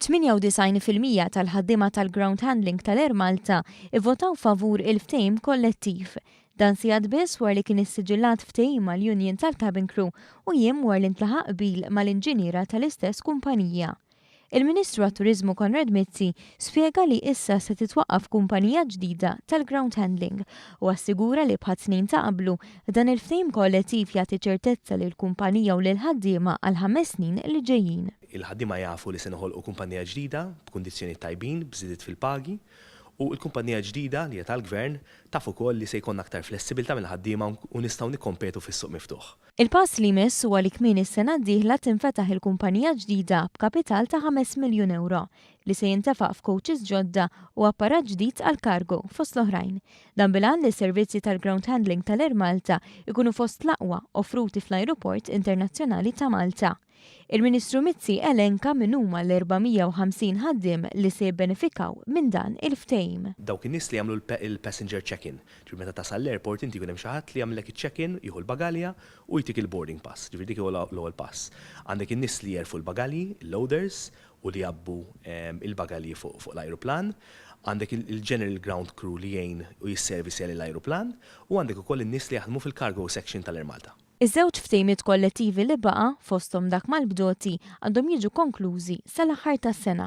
98% tal-ħaddiema tal-Ground handling tal-Air Malta ivvotaw favur il-ftehim kollettiv. Dan Sigħat biss wara li kien is-siġillat ftehim mal-Unjin tal-Cabin crew u jiem wara l-ntlaħaq qbil mal-inġiniera tal-istess kumpanija. Il-Ministru għat-Turiżmu Konrad Mizzi spjega li issa se titwaqqaf kumpanija ġdida tal-Ground handling u assigura li bħal snin ta' qablu dan il-ftehim kollettiv jagħti ċertezza lil kumpanija u lil ħaddiema għal 5 snin li ġejjin. Il-ħaddiema jafu li se noħolqu kumpanija ġdida b'kundizzjoni tajbin, b'żidiet fil-pagi, u l-kumpanija ġdida li hija tal-Gvern taf ukoll li se jkun aktar flessibilità mill-ħaddiema u nistgħu nikkompetu fis-suq miftuħ. Il-pass li jmiss huwa li kmien is-sena d-dieħla tinfetaħ il-kumpanija ġdida b'kapital ta' 5 miljun euro li se jintefaq f'coaches ġodda u apparat ġdid għal kargo fost l-oħrajn. Dan bilan li s-servizzi tal-Ground handling tal-Air Malta ikunu fost l-aqwa offruti fl-Ajruport Internazzjonali ta' Malta. Il-Ministru Mizzi elenka min huma l-450 ħaddiem li se jibbenefikaw minn dan il-ftehim. Dawk in-nies li jagħmlu il-passenger check-in. Ġifieri meta tasal l-airport inti jkun hemm xi ħadd li jagħmlek iċ-check-in, jieħu l-bagalja u jtik il-boarding pass. Ġifieri dik l-ewwel pass. Għandek in-nies li jerfu l-bagalji, il-loaders, u li jabbu il-bagalji fuq l-ajruplan. Għandek il-General Ground crew li jgħin u jisservisja l-ajruplan u għandek ukoll in-nies li jaħdmu fil-cargo section tal-Air Malta. Iż-żewġ ftehimiet kollettivi li baqa' fosthom dak mal-bdoti għandhom jiġu konklużi sal-aħħar tas-sena.